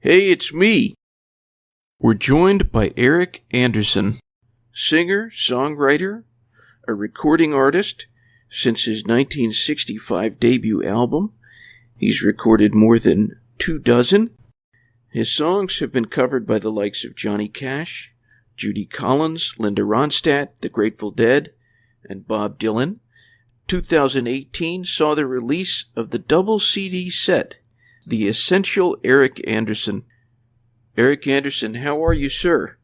Hey, it's me. We're joined by Eric Andersen, singer, songwriter, a recording artist. Since his 1965 debut album, he's recorded more than 24. His songs have been covered by the likes of Johnny Cash, Judy Collins, Linda Ronstadt, The Grateful Dead, and Bob Dylan. 2018 saw the release of the double CD set, The Essential Eric Andersen. Eric Andersen, how are you, sir?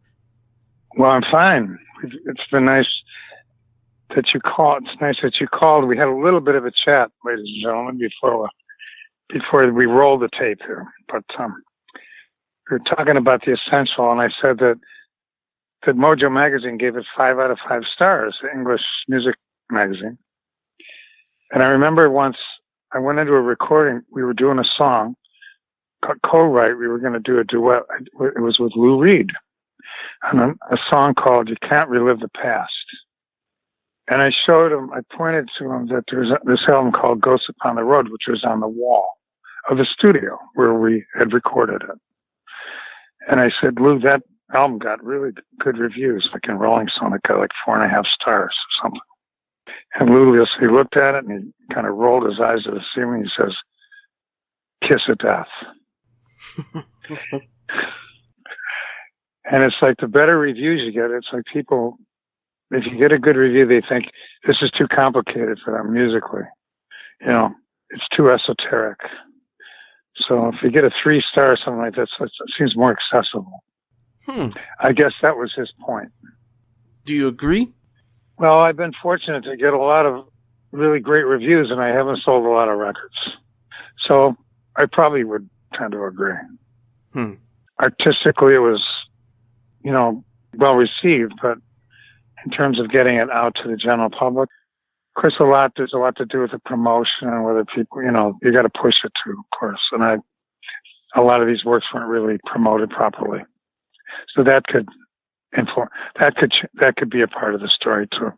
Well, I'm fine. It's been nice that you called. It's nice that you called. We had a little bit of a chat, ladies and gentlemen, before we rolled the tape here. But we were talking about The Essential, and I said that Mojo Magazine gave it 5 out of 5 stars, the English music magazine. And I remember once I went into a recording. We were doing a song, co-write. We were going to do a duet. It was with Lou Reed, and a song called "You Can't Relive the Past." And I showed him. I pointed to him that there's this album called "Ghosts Upon the Road," which was on the wall of the studio where we had recorded it. And I said, "Lou, that album got really good reviews. Like in Rolling Stone, it got like 4.5 stars or something." And Lou, he looked at it and he kind of rolled his eyes to the ceiling. He says, "Kiss of death." And it's like the better reviews you get, it's like people, if you get a good review, they think this is too complicated for them musically. You know, it's too esoteric. So if you get a 3-star or something like that, it seems more accessible. I guess that was his point. Do you agree? Well, I've been fortunate to get a lot of really great reviews, and I haven't sold a lot of records. So I probably would tend to agree. Artistically, it was, well received, but in terms of getting it out to the general public, of course, there's a lot to do with the promotion and whether people, you got to push it too, of course. And a lot of these works weren't really promoted properly. So that could be a part of the story too.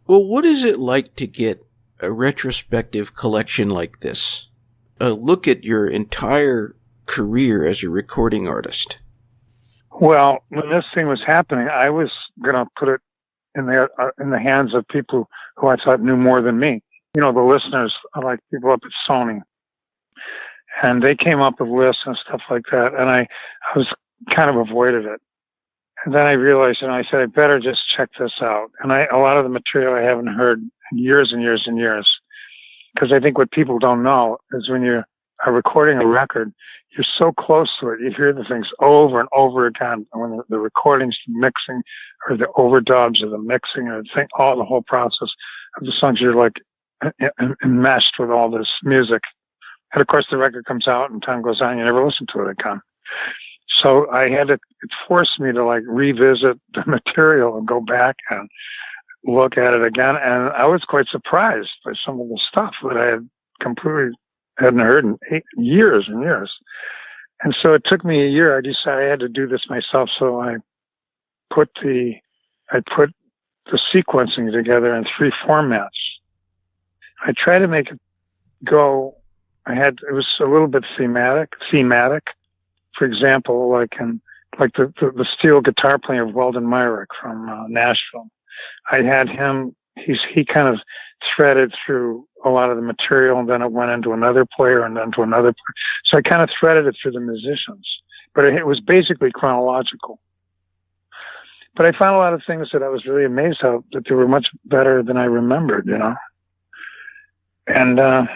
Well, what is it like to get a retrospective collection like this? A look at your entire career as a recording artist. Well, when this thing was happening, I was going to put it in the hands of people who I thought knew more than me. The listeners, like people up at Sony. And they came up with lists and stuff like that. And I was kind of avoided it. And then I realized, I said, I better just check this out. And a lot of the material I haven't heard in years and years and years. Because I think what people don't know is when you are recording a record, you're so close to it. You hear the things over and over again. When the recordings, the mixing, or the overdubs, or the mixing, or the whole process of the songs, you're like enmeshed with all this music. And of course, the record comes out and time goes on, you never listen to it again. So it forced me to revisit the material and go back and look at it again. And I was quite surprised by some of the stuff that I had completely hadn't heard in years and years. And so it took me a year. I decided I had to do this myself. So I put the sequencing together in 3 formats. I tried to make it go. It was a little bit thematic. For example, the steel guitar player of Weldon Myrick from Nashville. I had him. He kind of threaded through a lot of the material, and then it went into another player, and then to another player. So I kind of threaded it through the musicians, but it was basically chronological. But I found a lot of things that I was really amazed at, that they were much better than I remembered, And I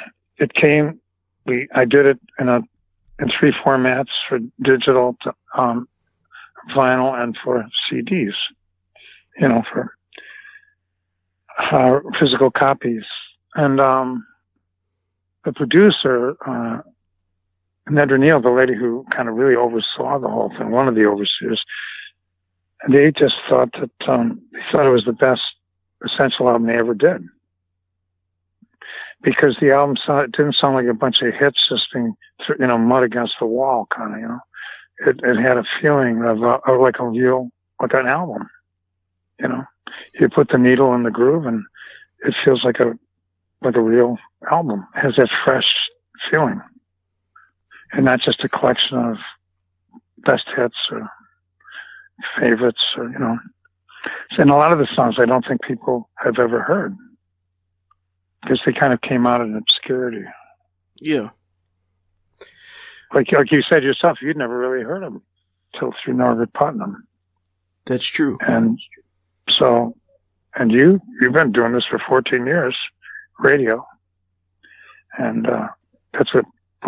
did it in 3 formats, for digital, vinyl, and for CDs, for physical copies. And the producer, Nedra Neal, the lady who kind of really oversaw the whole thing, one of the overseers, they just thought that they thought it was the best Essential album they ever did. Because the album didn't sound like a bunch of hits just being, mud against the wall, kind of, It had a feeling of like an album, You put the needle in the groove, and it feels like a real album. It has that fresh feeling. and not just a collection of best hits or favorites, or and a lot of the songs I don't think people have ever heard because they kind of came out in obscurity. Yeah. Like you said yourself, you'd never really heard of them till through Norbert Putnam. That's true. And so, and you've been doing this for 14 years, radio. And that's what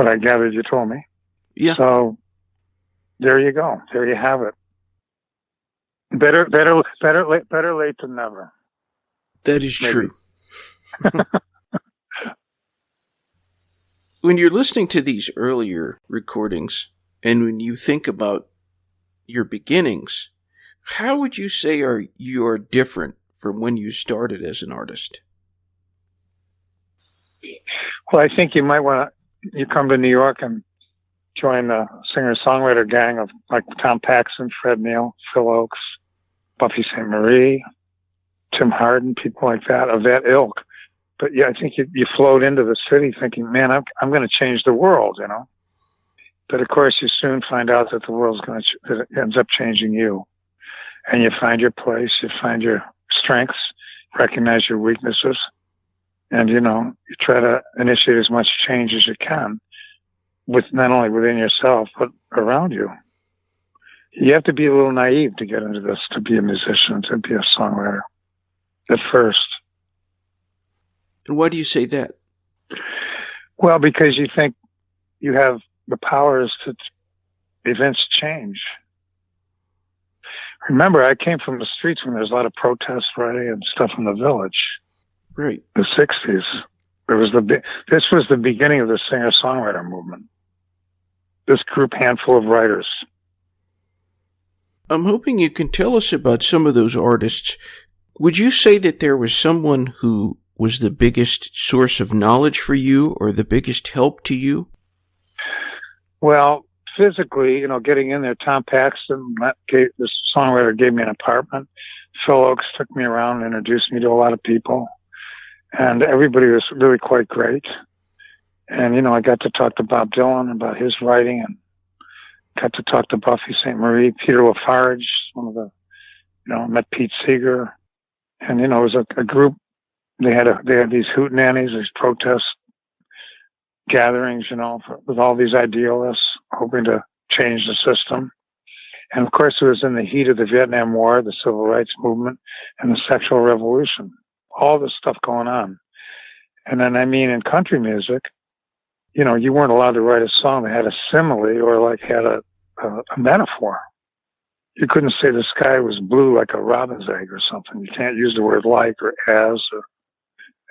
I gathered you told me. Yeah. So there you go. There you have it. Better late than never. That is Maybe. true. When you're listening to these earlier recordings, and when you think about your beginnings, how would you say you are different from when you started as an artist? Well, I think you might want to come to New York and join the singer-songwriter gang of like Tom Paxson, Fred Neil, Phil Oakes, Buffy St. Marie, Tim Hardin, people like that, of that ilk. But yeah, I think you float into the city thinking, man, I'm going to change the world, But of course, you soon find out that the world's that it ends up changing you. And you find your place, you find your strengths, recognize your weaknesses, and, you try to initiate as much change as you can, with not only within yourself, but around you. You have to be a little naive to get into this, to be a musician, to be a songwriter, at first. And why do you say that? Well, because you think you have the powers to evince change. Remember, I came from the streets when there was a lot of protest writing and stuff in the village. Right. The 60s. This was the beginning of the singer-songwriter movement. This group, handful of writers. I'm hoping you can tell us about some of those artists. Would you say that there was someone who was the biggest source of knowledge for you or the biggest help to you? Well, physically, getting in there, Tom Paxton, this songwriter, gave me an apartment. Phil Oakes took me around and introduced me to a lot of people. And everybody was really quite great. And, I got to talk to Bob Dylan about his writing, and got to talk to Buffy St. Marie, Peter Lafarge, one of the, met Pete Seeger. And, it was a group. They had these hootenannies, these protest gatherings, with all these idealists hoping to change the system. And of course, it was in the heat of the Vietnam War, the Civil Rights Movement, and the sexual revolution. All this stuff going on. And then, in country music, you weren't allowed to write a song that had a simile or had a metaphor. You couldn't say the sky was blue like a robin's egg or something. You can't use the word like or as.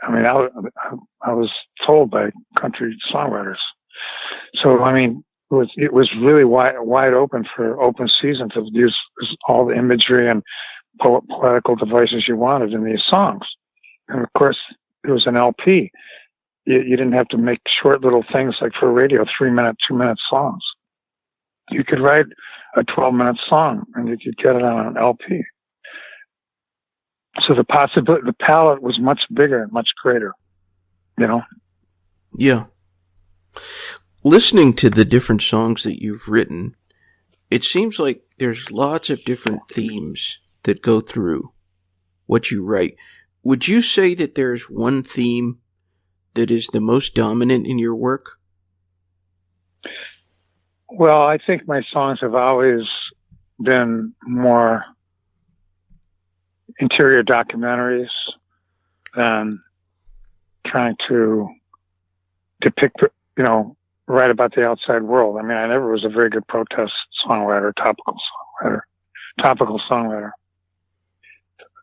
I was told by country songwriters. So, it was really wide open for open season to use all the imagery and poetical devices you wanted in these songs. And of course, it was an LP. You didn't have to make short little things like for radio, 3-minute, 2-minute songs. You could write a 12-minute song and you could get it on an LP. So the palette was much bigger and much greater, Yeah. Listening to the different songs that you've written, it seems like there's lots of different themes that go through what you write. Would you say that there's one theme that is the most dominant in your work? Well, I think my songs have always been more interior documentaries than trying to depict, write about the outside world. I never was a very good protest songwriter, topical songwriter.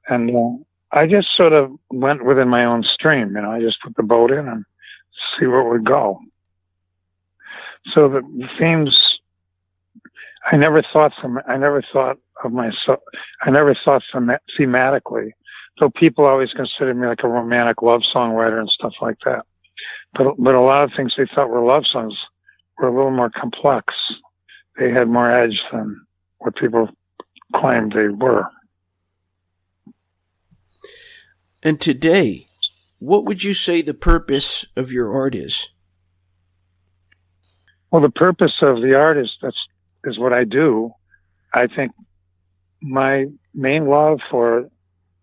And I just sort of went within my own stream. I just put the boat in and see where it would go. So the themes, I never thought thematically, though people always considered me like a romantic love songwriter and stuff like that. But a lot of things they thought were love songs were a little more complex. They had more edge than what people claimed they were. And today, what would you say the purpose of your art is? Well, the purpose of the art is what I do. I think my main love for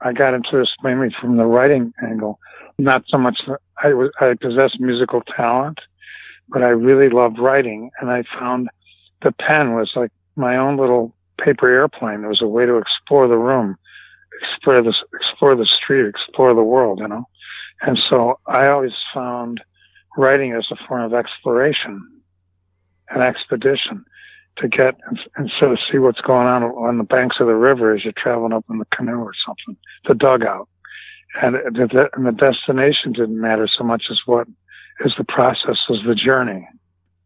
I got into this mainly from the writing angle. Not so much that I possess musical talent, but I really loved writing, and I found the pen was like my own little paper airplane. It was a way to explore the room, explore the street, explore the world, you know. And so I always found writing as a form of exploration, an expedition to get and sort of see what's going on the banks of the river as you're traveling up in the canoe or something, the dugout. And the destination didn't matter so much as what is the process, is the journey.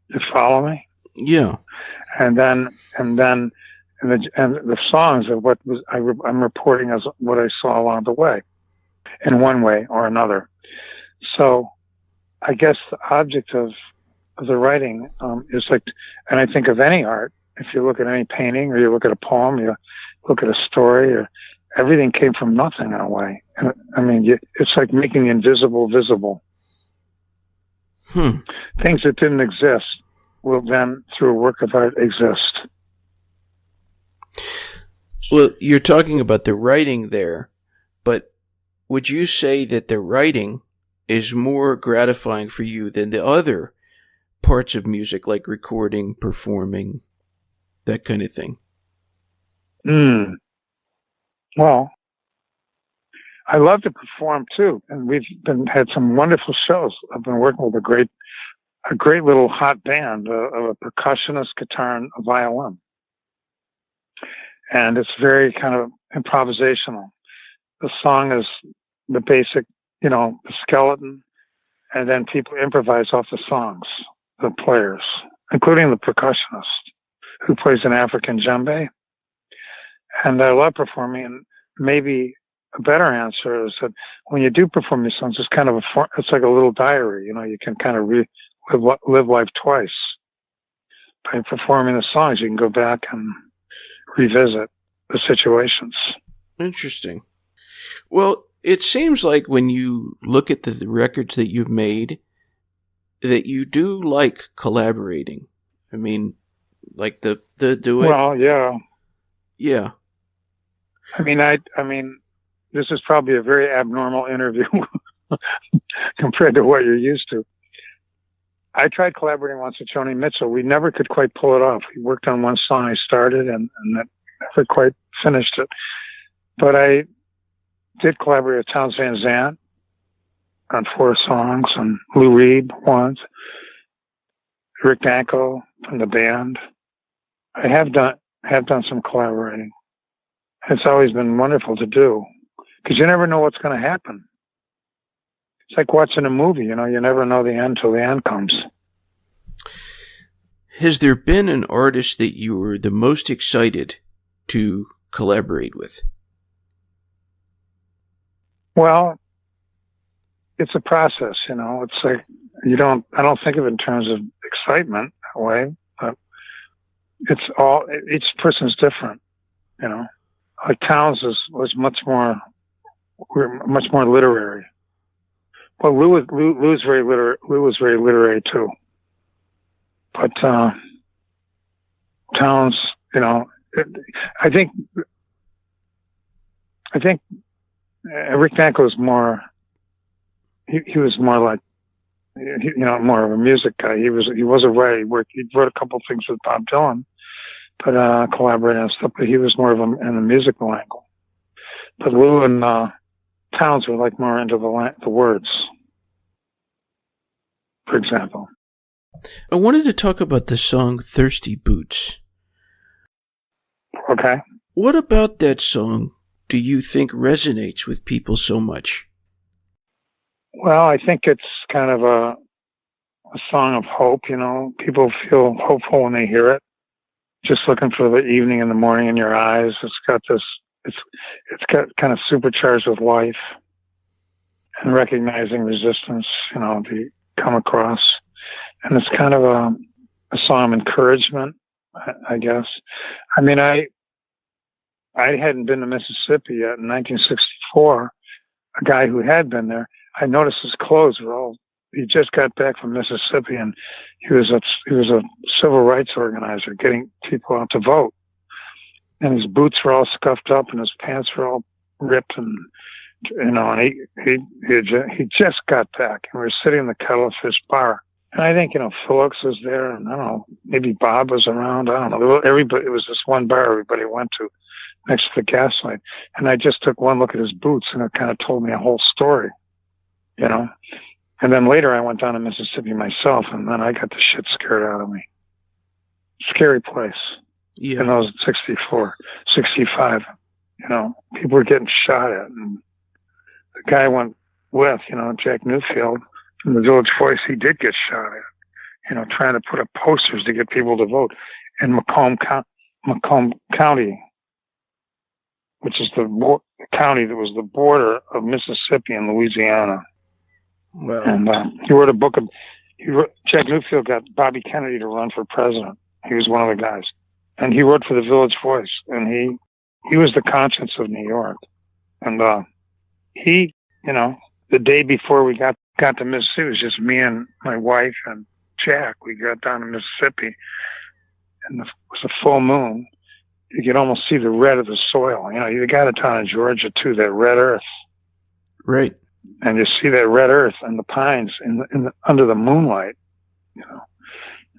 You follow me? Yeah. And the songs are what I'm reporting as what I saw along the way, in one way or another. So, I guess the object of the writing is like, and I think of any art. If you look at any painting, or you look at a poem, you look at a story, or everything came from nothing in a way. And, I mean, it's like making the invisible visible. Things that didn't exist will then, through a work of art, exist. Well, you're talking about the writing there, but would you say that the writing is more gratifying for you than the other parts of music, like recording, performing, that kind of thing? Well, I love to perform too, and we've had some wonderful shows. I've been working with a great little hot band of a percussionist, guitar, and a violin, and it's very kind of improvisational. The song is the basic, the skeleton, and then people improvise off the songs, the players, including the percussionist who plays an African djembe. And I love performing, and maybe a better answer is that when you do perform these songs, it's kind of it's like a little diary. You can kind of live life twice. By performing the songs, you can go back and revisit the situations. Interesting. Well, it seems like when you look at the records that you've made, that you do like collaborating. I mean, like the duet. Well, yeah. Yeah. I mean, this is probably a very abnormal interview compared to what you're used to. I tried collaborating once with Joni Mitchell. We never could quite pull it off. We worked on one song I started and that never quite finished it. But I did collaborate with Townes Van Zandt on 4 songs, and Lou Reed once, Rick Danko from the band. I have done some collaborating. It's always been wonderful to do, because you never know what's going to happen. It's like watching a movie, you never know the end till the end comes. Has there been an artist that you were the most excited to collaborate with? Well, it's a process, It's like I don't think of it in terms of excitement that way, but each person's different, Like Townes was much more literary. Well, Lou was very literary too. But Townes, I think Rick Danko was more. He was more like, more of a music guy. He was a writer. He wrote a couple of things with Bob Dylan, but collaborating on stuff. But he was more of in the musical angle. But Lou and Townes were like more into the words, for example. I wanted to talk about the song "Thirsty Boots." Okay. What about that song do you think resonates with people so much? Well, I think it's kind of a song of hope, People feel hopeful when they hear it. Just looking for the evening and the morning in your eyes. It's got kind of supercharged with life and recognizing resistance, to come across. And it's kind of a song of encouragement, I guess. I mean, I hadn't been to Mississippi yet in 1964. A guy who had been there, I noticed his clothes were all he just got back from Mississippi, and he was a civil rights organizer, getting people out to vote. And his boots were all scuffed up, and his pants were all ripped, and and he just got back, and we were sitting in the Kettlefish bar. And I think, Phillips was there, and I don't know, maybe Bob was around. I don't know. Everybody, it was this one bar everybody went to next to the Gaslight. And I just took one look at his boots, and it kind of told me a whole story, And then later I went down to Mississippi myself, and then I got the shit scared out of me. Scary place. Yeah. And I was 64, 65. People were getting shot at. And the guy I went with, Jack Newfield, from the Village Voice, he did get shot at, trying to put up posters to get people to vote in Macomb County, which is the county that was the border of Mississippi and Louisiana. Well, and he wrote a book of. Jack Newfield got Bobby Kennedy to run for president. He was one of the guys, and he wrote for the Village Voice, and he was the conscience of New York. And he, the day before we got to Mississippi, it was just me and my wife and Jack. We got down to Mississippi, and it was a full moon. You could almost see the red of the soil. You got it down in Georgia too, that red earth. Right. And you see that red earth and the pines under the moonlight,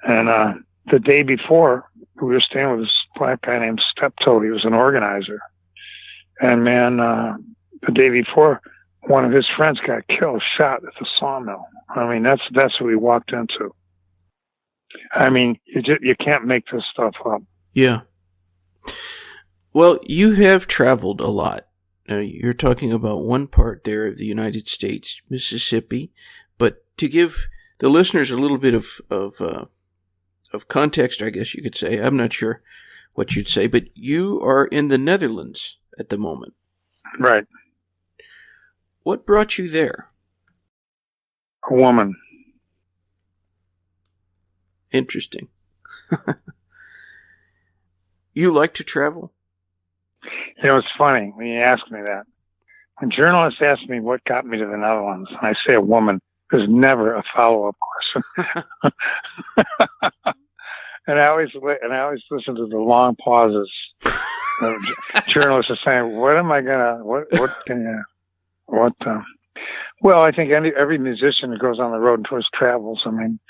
And the day before, we were staying with this black guy named Steptoe. He was an organizer. And man, the day before, one of his friends got killed, shot at the sawmill. I mean, that's what we walked into. I mean, you can't make this stuff up. Yeah. Well, you have traveled a lot. Now, you're talking about one part there of the United States, Mississippi, but to give the listeners a little bit of context, I guess you could say. I'm not sure what you'd say, but you are in the Netherlands at the moment. Right. What brought you there? A woman. Interesting. You like to travel? It's funny when you ask me that. When journalists ask me what got me to the Netherlands, and I say a woman, there's never a follow-up question. and I always listen to the long pauses. Journalists are saying, "What am I gonna? What can you? What?" Well, I think every musician that goes on the road and tours travels. I mean,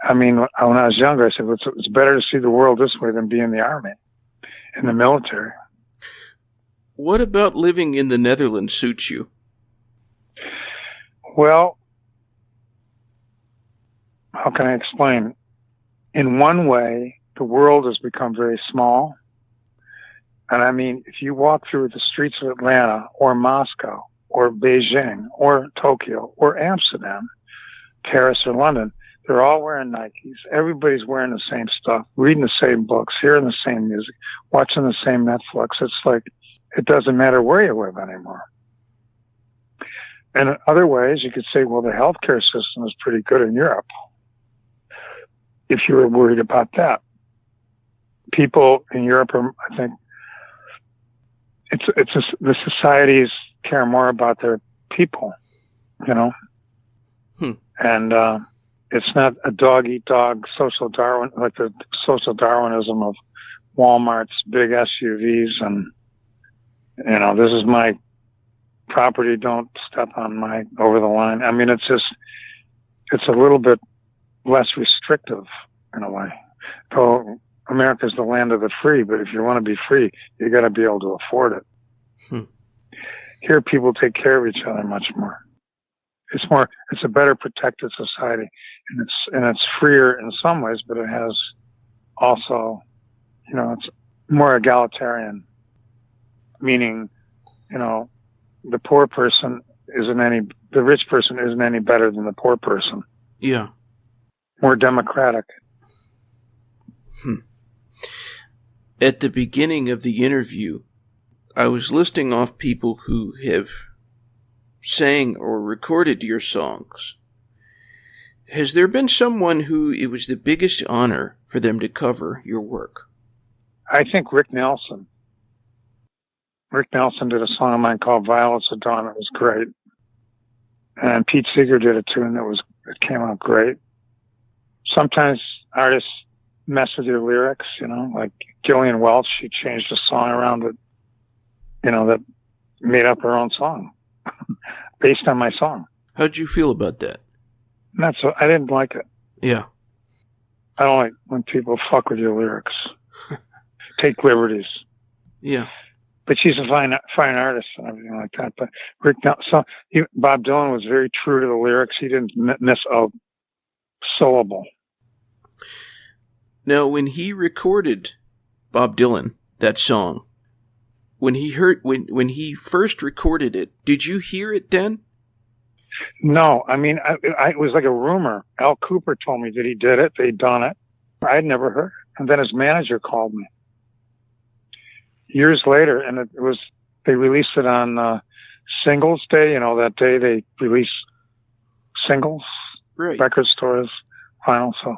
when I was younger, I said, "It's better to see the world this way than be in the army, in the military." What about living in the Netherlands suits you? Well, how can I explain? In one way, the world has become very small. And I mean, if you walk through the streets of Atlanta or Moscow or Beijing or Tokyo or Amsterdam, Paris or London, they're all wearing Nikes. Everybody's wearing the same stuff, reading the same books, hearing the same music, watching the same Netflix. It's like, it doesn't matter where you live anymore. And in other ways, you could say, well, the healthcare system is pretty good in Europe, if you were worried about that. People in Europe are, I think, the societies care more about their people, And it's not a dog-eat-dog social Darwin, like the social Darwinism of Walmart's big SUVs and, this is my property, don't step on my over the line. I mean, it's a little bit less restrictive in a way. So America's the land of the free, but if you want to be free, you got to be able to afford it. Here, people take care of each other much more. It's a better protected society, and it's freer in some ways, but it has also, it's more egalitarian, meaning, the rich person isn't any better than the poor person. Yeah. More democratic. At the beginning of the interview, I was listing off people who have sang or recorded your songs. Has there been someone who it was the biggest honor for them to cover your work? I think Rick Nelson. Rick Nelson did a song of mine called Violets of Dawn. It was great. And Pete Seeger did it too, and it came out great. Sometimes artists mess with your lyrics, like Gillian Welch, she changed a song around that made up her own song based on my song. How'd you feel about that? I didn't like it. Yeah. I don't like when people fuck with your lyrics. Take liberties. Yeah. But she's a fine artist and everything like that. But Bob Dylan was very true to the lyrics. He didn't miss a syllable. Now, when he recorded Bob Dylan, that song, when he first recorded it, did you hear it then? No, I mean, it was like a rumor. Al Cooper told me that he did it. They'd done it. I'd never heard. And then his manager called me years later, and they released it on Singles Day. That day they released singles, right? Record stores, vinyl. So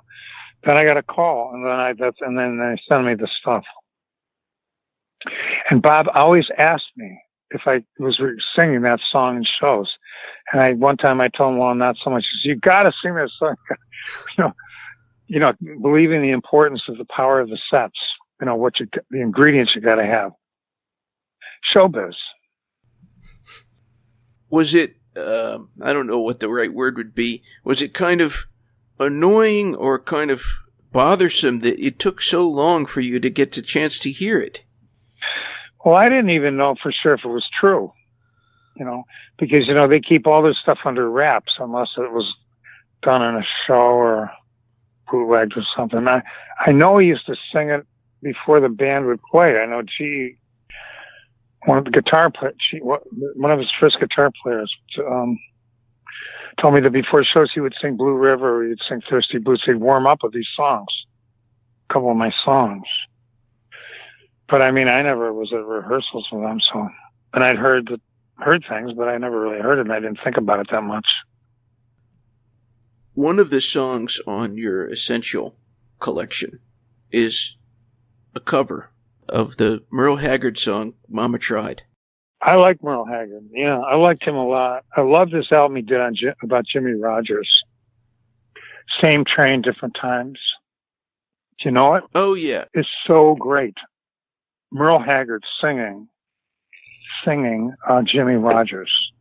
then I got a call, and then they sent me the stuff. And Bob always asked me if I was singing that song in shows. And one time I told him, well, not so much. He says, you got to sing that song. Believing the importance of the power of the sets, the ingredients you got to have. Showbiz. Was it, I don't know what the right word would be. Was it kind of annoying or kind of bothersome that it took so long for you to get the chance to hear it? Well, I didn't even know for sure if it was true, because, they keep all this stuff under wraps unless it was done in a show or bootlegged or something. I know he used to sing it before the band would play. I know one of the his first guitar players, told me that before shows he would sing Blue River or he'd sing Thirsty Boots. He'd warm up with these songs, a couple of my songs. But I mean, I never was at rehearsals with them, and I'd heard things, but I never really heard it, and I didn't think about it that much. One of the songs on your Essential collection is a cover of the Merle Haggard song, Mama Tried. I like Merle Haggard. Yeah, I liked him a lot. I love this album he did about Jimmy Rogers. Same Train, Different Times. Do you know it? Oh, yeah. It's so great. Merle Haggard singing Jimmy Rogers.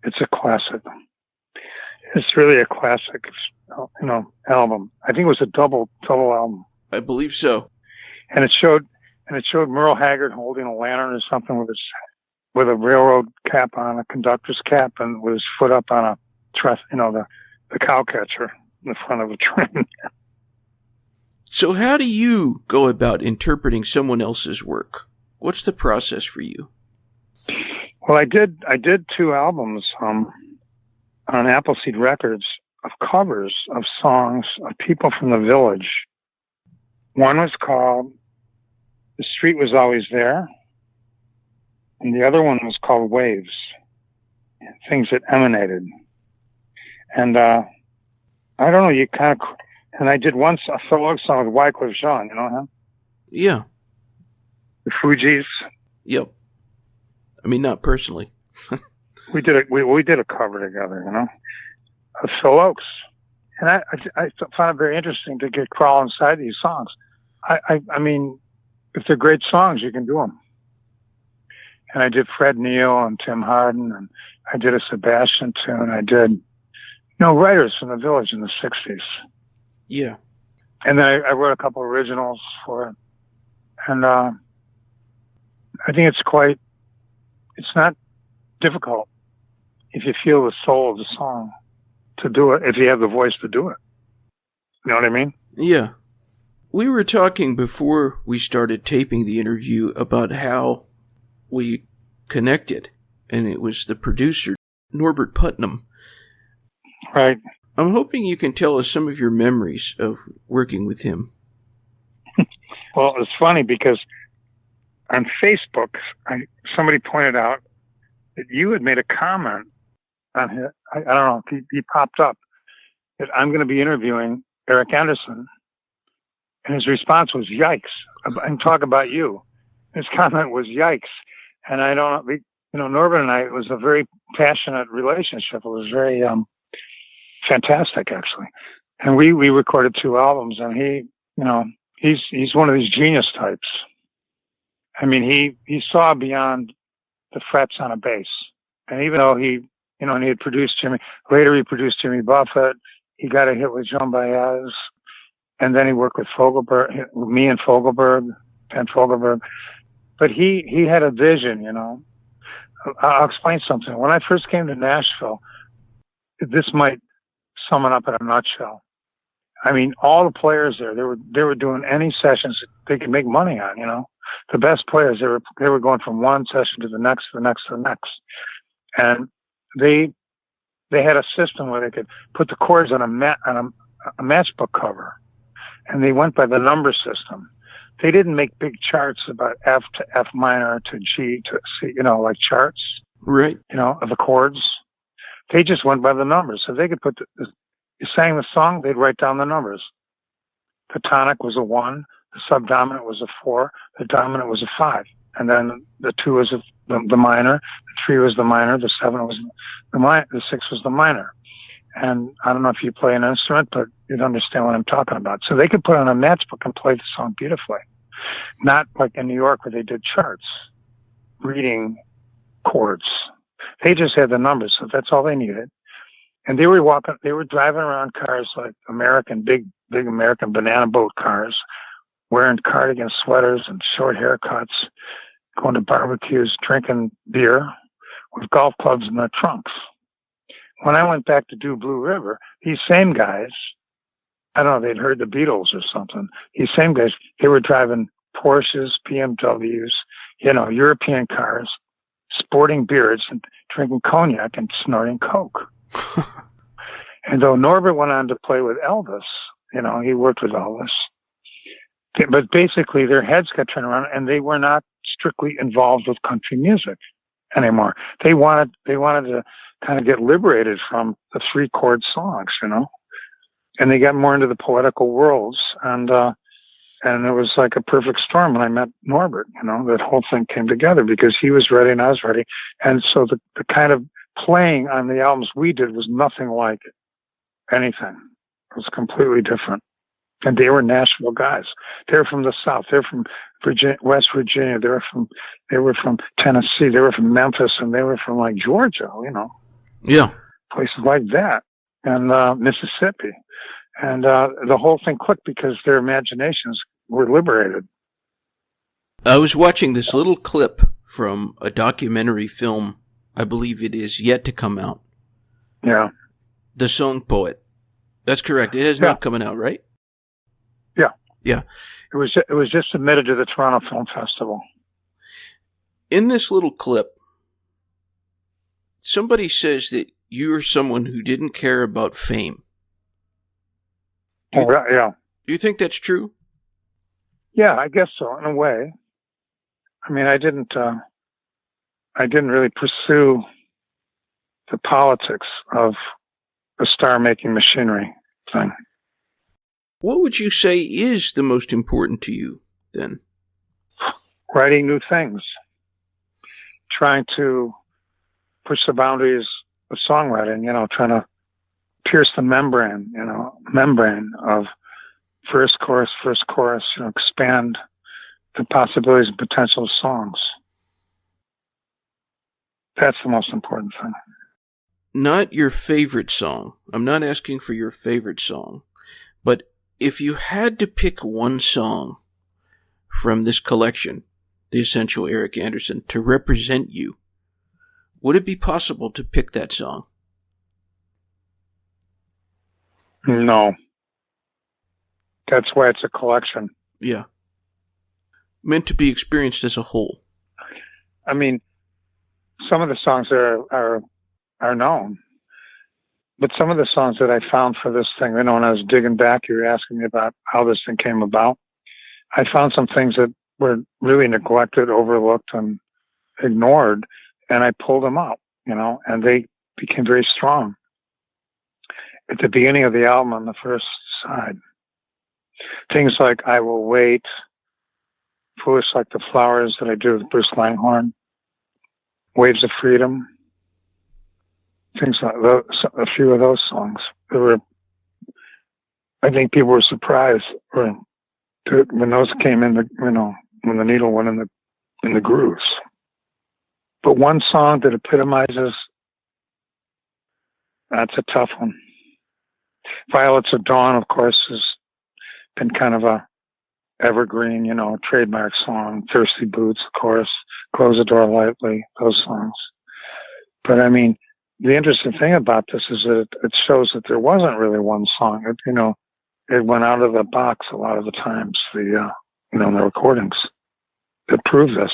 It's a classic. It's really a classic, album. I think it was a double album. I believe so. And it showed Merle Haggard holding a lantern or something with a railroad cap on, a conductor's cap, and with his foot up on a truss, the cow catcher in the front of a train. So how do you go about interpreting someone else's work? What's the process for you? Well, I did 2 albums on Appleseed Records of covers of songs of people from the village. One was called The Street Was Always There, and the other one was called Waves, things that emanated. And I don't know, and I did once a solo song with Wycliffe Jean, you know him? Yeah. The Fugees. Yep. I mean, not personally. We did a cover together, of Phil Oakes. And I found it very interesting to crawl inside these songs. I mean, if they're great songs, you can do them. And I did Fred Neil and Tim Hardin, and I did a Sebastian tune. I did, writers from the village in the 60s. Yeah. And then I wrote a couple originals for it. And I think it's not difficult if you feel the soul of the song to do it, if you have the voice to do it. You know what I mean? Yeah. We were talking before we started taping the interview about how we connected, and it was the producer, Norbert Putnam. Right. I'm hoping you can tell us some of your memories of working with him. Well, it's funny because on Facebook, somebody pointed out that you had made a comment on his, I don't know, he popped up that I'm going to be interviewing Eric Andersen. And his response was, yikes, and talk about you. His comment was, yikes. And I don't know, Norbert and I, it was a very passionate relationship. It was very fantastic, actually. And we recorded 2 albums, and he's one of these genius types. I mean, he saw beyond the frets on a bass. And even though and he had produced later he produced Jimmy Buffett, he got a hit with Joan Baez, and then he worked with me and Fogelberg. But he had a vision, I'll explain something. When I first came to Nashville, this might sum it up in a nutshell. I mean, all the players there, they were doing any sessions they could make money on, The best players, they were going from one session to the next, to the next, to the next. And they had a system where they could put the chords on a matchbook cover, and they went by the number system. They didn't make big charts about F to F minor to G to C, like charts, right? Of the chords. They just went by the numbers. So they could put you sang the song, they'd write down the numbers. The tonic was a 1, the subdominant was a 4, the dominant was a 5, and then the 2 was the minor, the 3 was the minor, the 7 was the 6 was the minor. And I don't know if you play an instrument, but you'd understand what I'm talking about. So they could put on a matchbook and play the song beautifully. Not like in New York where they did charts, reading chords. They just had the numbers, so that's all they needed. And they were driving around cars like big American banana boat cars, wearing cardigan sweaters and short haircuts, going to barbecues, drinking beer with golf clubs in their trunks. When I went back to do Blue River, these same guys, I don't know, they'd heard the Beatles or something. These same guys, they were driving Porsches, BMWs, European cars, sporting beards and drinking cognac and snorting coke. And though Norbert went on to play with Elvis, he worked with Elvis. But basically their heads got turned around and they were not strictly involved with country music anymore. They wanted to kind of get liberated from the 3-chord songs, and they got more into the poetical worlds. And it was like a perfect storm when I met Norbert, that whole thing came together because he was ready and I was ready. And so the kind of playing on the albums we did was nothing like anything. It was completely different. And they were Nashville guys. They're from the South. They're from West Virginia. They were from Tennessee. They were from Memphis, and they were from like Georgia, Yeah. Places like that, and Mississippi. And the whole thing clicked because their imaginations were liberated. I was watching this little clip from a documentary film, I believe it is yet to come out. Yeah. The Song Poet. That's correct. It has not come out, right? Yeah. Yeah. It was just submitted to the Toronto Film Festival. In this little clip, somebody says that you're someone who didn't care about fame. Yeah. Do you think that's true? Yeah, I guess so, in a way. I mean, I didn't really pursue the politics of the star-making machinery thing. What would you say is the most important to you, then? Writing new things. Trying to push the boundaries of songwriting, trying to pierce the membrane of first chorus, expand the possibilities and potential of songs. That's the most important thing. Not your favorite song. I'm not asking for your favorite song. But if you had to pick one song from this collection, The Essential Eric Andersen, to represent you, would it be possible to pick that song? No. That's why it's a collection. Yeah. Meant to be experienced as a whole. I mean, some of the songs are known. But some of the songs that I found for this thing, when I was digging back, you were asking me about how this thing came about. I found some things that were really neglected, overlooked, and ignored, and I pulled them out, and they became very strong. At the beginning of the album, on the first side, things like I Will Wait, Foolish Like the Flowers that I do with Bruce Langhorne, Waves of Freedom, things like those, a few of those songs. I think people were surprised when those came in when the needle went in the grooves. But one song that epitomizes, that's a tough one. Violets of Dawn, of course, has been kind of a evergreen, trademark song. Thirsty Boots, of course, Close the Door Lightly, those songs. But I mean, the interesting thing about this is that it shows that there wasn't really one song. It went out of the box a lot of the times, the recordings that prove this.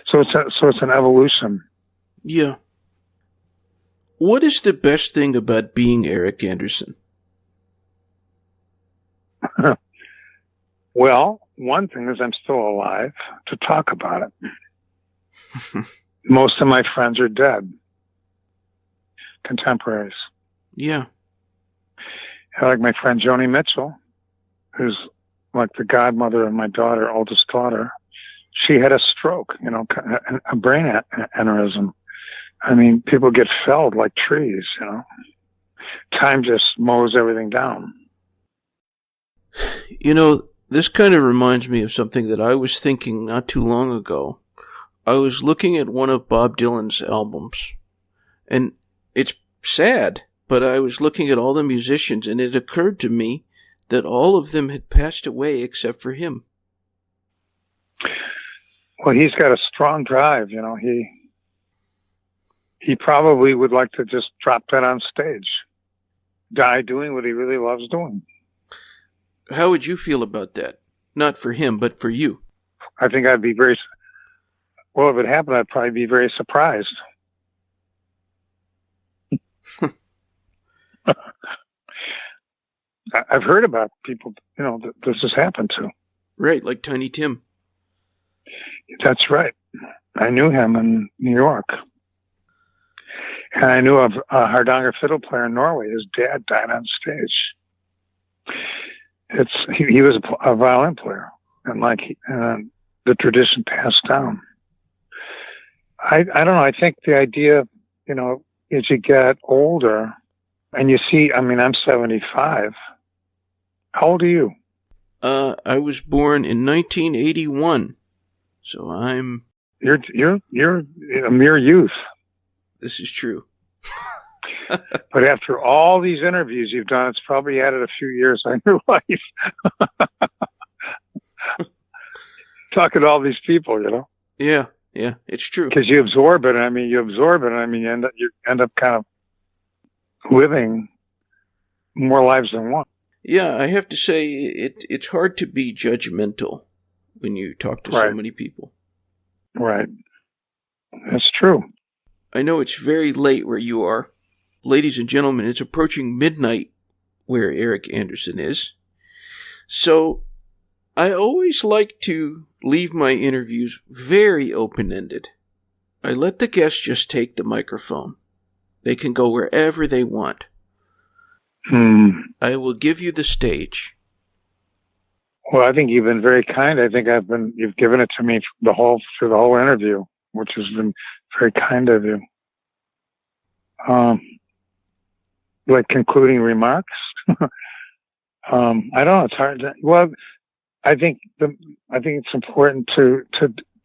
So it's an evolution. Yeah. What is the best thing about being Eric Andersen? Well, one thing is I'm still alive to talk about it. Most of my friends are dead. Contemporaries. Yeah. Like my friend Joni Mitchell, who's like the godmother of my oldest daughter. She had a stroke, a brain aneurysm. I mean, people get felled like trees, Time just mows everything down. This kind of reminds me of something that I was thinking not too long ago. I was looking at one of Bob Dylan's albums, and it's sad, but I was looking at all the musicians, and it occurred to me that all of them had passed away except for him. Well, he's got a strong drive, He probably would like to just drop that on stage, die doing what he really loves doing. How would you feel about that? Not for him, but for you. I think I'd be if it happened, I'd probably be very surprised. I've heard about people, that this has happened to. Right, like Tiny Tim. That's right. I knew him in New York. And I knew of a Hardanger fiddle player in Norway. His dad died on stage. He was a violin player, and the tradition passed down. I don't know. I think the idea, as you get older, and you see, I'm 75. How old are you? I was born in 1981, so I'm. You're a mere youth. This is true. But after all these interviews you've done, it's probably added a few years on your life. Talking to all these people, Yeah, it's true. Because you absorb it. You end up kind of living more lives than one. Yeah, I have to say, it's hard to be judgmental when you talk to so many people. Right. That's true. I know it's very late where you are. Ladies and gentlemen, it's approaching midnight where Eric Andersen is. So, I always like to leave my interviews very open-ended. I let the guests just take the microphone. They can go wherever they want. I will give you the stage. Well, I think you've been very kind. I think you've given it to me through the whole interview, which has been very kind of you. Like concluding remarks. I don't know. It's hard to. I think it's important to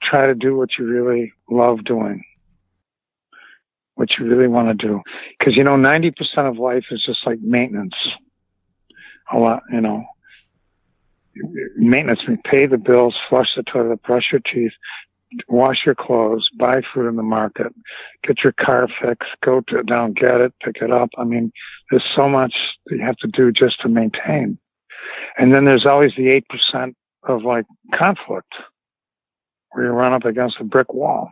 try to do what you really love doing, what you really want to do, because 90% of life is just like maintenance. A lot, maintenance. Pay the bills, flush the toilet, brush your teeth, wash your clothes, buy food in the market, get your car fixed, go down, get it, pick it up. There's so much that you have to do just to maintain. And then there's always the 8% of conflict where you run up against a brick wall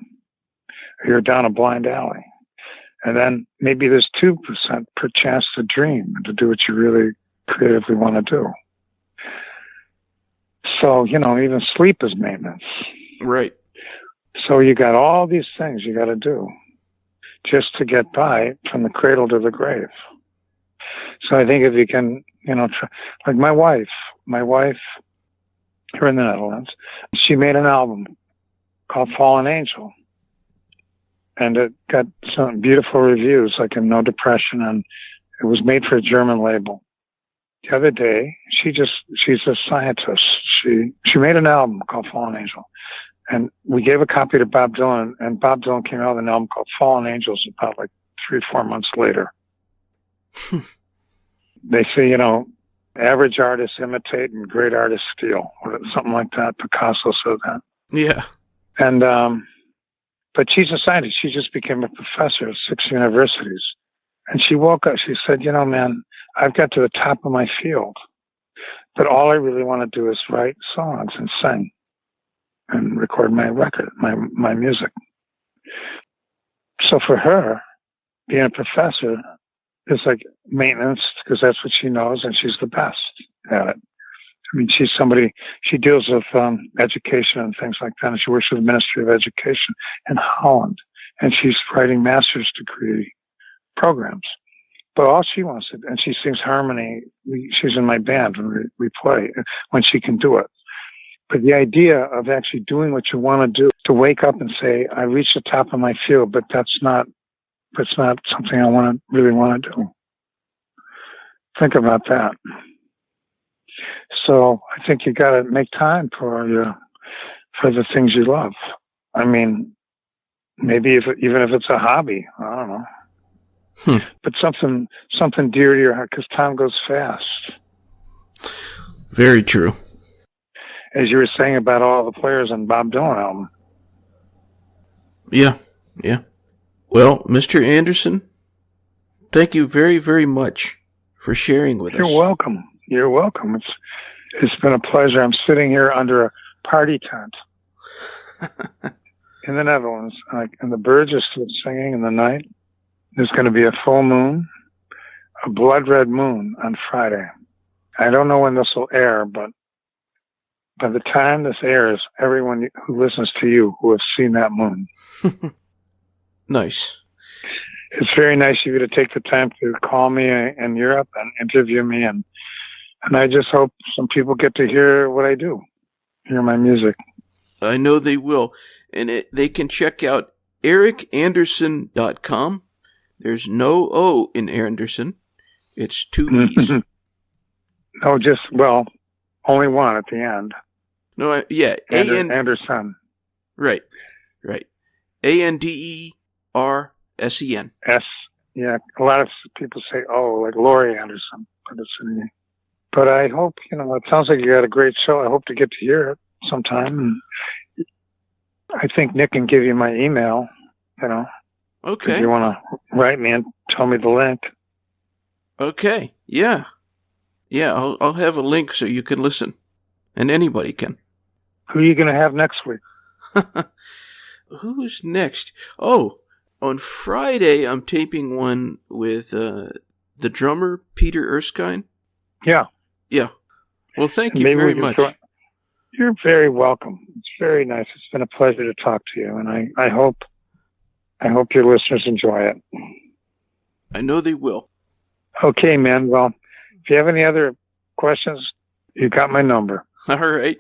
or you're down a blind alley. And then maybe there's 2% per chance to dream and to do what you really creatively want to do. So, even sleep is maintenance. Right. So you got all these things you got to do just to get by from the cradle to the grave. So I think if you can, like my wife, here in the Netherlands, she made an album called Fallen Angel. and it got some beautiful reviews, like in No Depression, and it was made for a German label. The other day, she's a scientist. She made an album called Fallen Angel, and we gave a copy to Bob Dylan, and Bob Dylan came out with an album called Fallen Angels about like 3-4 months later. They say, average artists imitate and great artists steal, or something like that. Picasso said that. Yeah. And but she's a scientist. She just became a professor at 6 universities. And she woke up, she said, man, I've got to the top of my field, but all I really want to do is write songs and sing and record my record, my music. So for her, being a professor is like maintenance, because that's what she knows, and she's the best at it. I mean, she's somebody, she deals with education and things like that, and she works with the Ministry of Education in Holland, and she's writing master's degree programs. But all she wants to, and she sings harmony. She's in my band when we play, when she can do it. But the idea of actually doing what you want to do, to wake up and say, I reached the top of my field, but that's not something I really want to do. Think about that. So I think you got to make time for the things you love. I mean, maybe even if it's a hobby, I don't know. But something dear to your heart, because time goes fast. Very true. As you were saying about all the players on Bob Dylan album. Yeah. Well, Mr. Andersen, thank you very, very much for sharing with us. You're welcome. It's been a pleasure. I'm sitting here under a party tent in the Netherlands, and the birds are still singing in the night. There's going to be a full moon, a blood red moon on Friday. I don't know when this will air, but by the time this airs, everyone who listens to you will have seen that moon. Nice. It's very nice of you to take the time to call me in Europe and interview me, and I just hope some people get to hear what I do, hear my music. I know they will, and they can check out ericandersen.com. There's no O in Andersen. It's 2 E's. No, only one at the end. No, yeah. Andersen. Right. Andersen. Yeah, a lot of people say, like Laurie Anderson. But I hope, it sounds like you got a great show. I hope to get to hear it sometime. And I think Nick can give you my email, Okay. If you want to write me and tell me the link. Okay. Yeah. I'll have a link so you can listen, and anybody can. Who are you going to have next week? Who is next? Oh, on Friday I'm taping one with the drummer Peter Erskine. Yeah. Well, thank you very much. You're very welcome. It's very nice. It's been a pleasure to talk to you, and I hope your listeners enjoy it. I know they will. Okay, man. Well, if you have any other questions, you got my number. All right.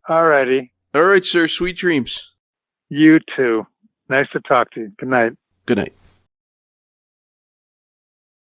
All righty. All right, sir. Sweet dreams. You too. Nice to talk to you. Good night. Good night.